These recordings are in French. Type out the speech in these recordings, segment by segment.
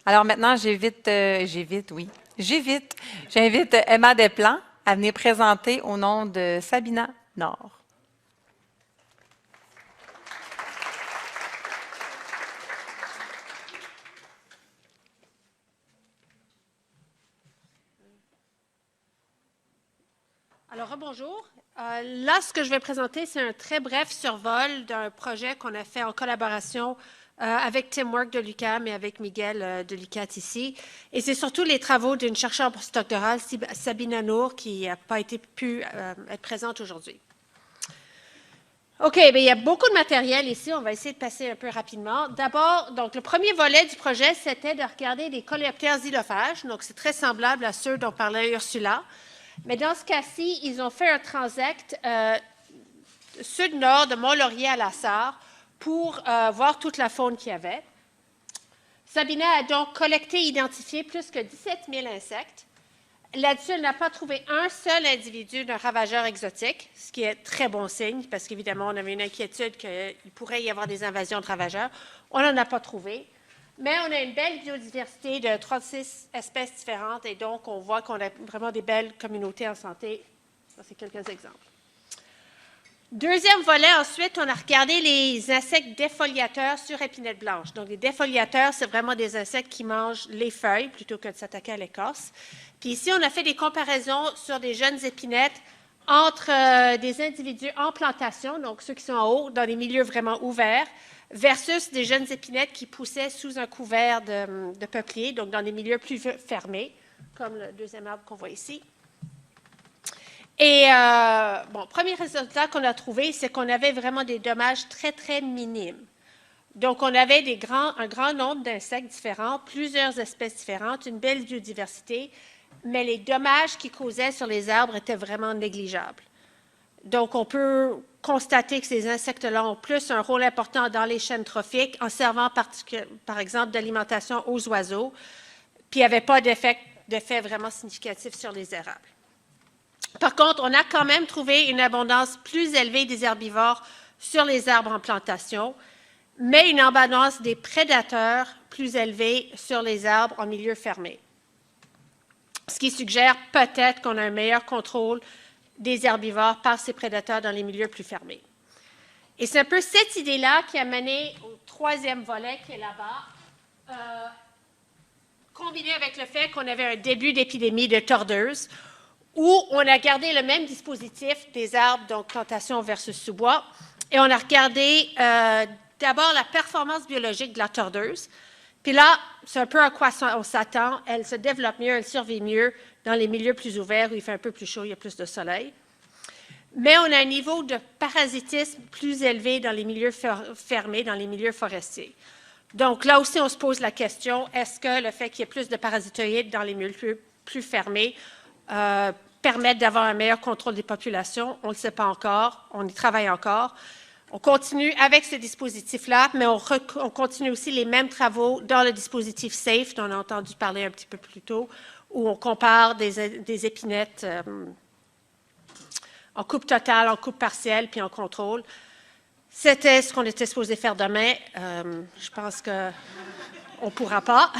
Alors maintenant, j'invite Emma Desplan à venir présenter au nom de Sabina Nord. Alors, bonjour. Là, ce que je vais présenter, c'est un très bref survol d'un projet qu'on a fait en collaboration avec Teamwork de l'UQAM et avec Miguel de l'UQAT ici. Et c'est surtout les travaux d'une chercheure postdoctorale, Sabina Nour, qui n'a pas pu être présente aujourd'hui. OK, bien, il y a beaucoup de matériel ici. On va essayer de passer un peu rapidement. D'abord, donc, le premier volet du projet, c'était de regarder les coléoptères xylophages. Donc, c'est très semblable à ceux dont parlait Ursula. Mais dans ce cas-ci, ils ont fait un transect sud-nord de Mont-Laurier à La Sarre pour voir toute la faune qu'il y avait. Sabina a donc collecté et identifié plus que 17 000 insectes. Là-dessus, elle n'a pas trouvé un seul individu d'un ravageur exotique, ce qui est très bon signe, parce qu'évidemment, on avait une inquiétude qu'il pourrait y avoir des invasions de ravageurs. On n'en a pas trouvé. Mais on a une belle biodiversité de 36 espèces différentes, et donc on voit qu'on a vraiment des belles communautés en santé. Ça, c'est quelques exemples. Deuxième volet, ensuite, on a regardé les insectes défoliateurs sur épinette blanche. Donc, les défoliateurs, c'est vraiment des insectes qui mangent les feuilles plutôt que de s'attaquer à l'écorce. Puis ici, on a fait des comparaisons sur des jeunes épinettes entre des individus en plantation, donc ceux qui sont en haut, dans des milieux vraiment ouverts, versus des jeunes épinettes qui poussaient sous un couvert de peuplier, donc dans des milieux plus fermés, comme le deuxième arbre qu'on voit ici. Et, premier résultat qu'on a trouvé, c'est qu'on avait vraiment des dommages très, très minimes. Donc, on avait un grand nombre d'insectes différents, plusieurs espèces différentes, une belle biodiversité, mais les dommages qu'ils causaient sur les arbres étaient vraiment négligeables. Donc, on peut constater que ces insectes-là ont plus un rôle important dans les chaînes trophiques, en servant par exemple d'alimentation aux oiseaux, puis il n'y avait pas d'effet vraiment significatif sur les érables. Par contre, on a quand même trouvé une abondance plus élevée des herbivores sur les arbres en plantation, mais une abondance des prédateurs plus élevée sur les arbres en milieu fermé. Ce qui suggère peut-être qu'on a un meilleur contrôle des herbivores par ces prédateurs dans les milieux plus fermés. Et c'est un peu cette idée-là qui a mené au troisième volet qui est là-bas, combiné avec le fait qu'on avait un début d'épidémie de tordeuses, où on a gardé le même dispositif des arbres, donc plantation versus sous-bois, et on a regardé d'abord la performance biologique de la tordeuse. Puis là, c'est un peu à quoi on s'attend. Elle se développe mieux, elle survit mieux dans les milieux plus ouverts où il fait un peu plus chaud, il y a plus de soleil. Mais on a un niveau de parasitisme plus élevé dans les milieux fermés, dans les milieux forestiers. Donc là aussi, on se pose la question, est-ce que le fait qu'il y ait plus de parasitoïdes dans les milieux plus fermés permettent d'avoir un meilleur contrôle des populations? On ne le sait pas encore, on y travaille encore. On continue avec ce dispositif-là, mais on continue aussi les mêmes travaux dans le dispositif SAFE, dont on a entendu parler un petit peu plus tôt, où on compare des épinettes en coupe totale, en coupe partielle, puis en contrôle. C'était ce qu'on était supposé faire demain. Je pense qu'on ne pourra pas.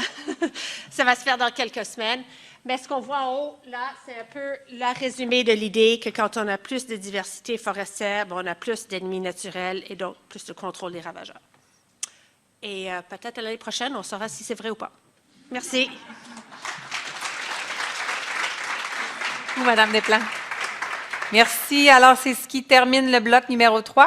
Ça va se faire dans quelques semaines. Mais ce qu'on voit en haut, là, c'est un peu le résumé de l'idée que quand on a plus de diversité forestière, on a plus d'ennemis naturels et donc plus de contrôle des ravageurs. Et peut-être à l'année prochaine, on saura si c'est vrai ou pas. Merci. Madame Desplan. Merci. Alors, c'est ce qui termine le bloc numéro 3.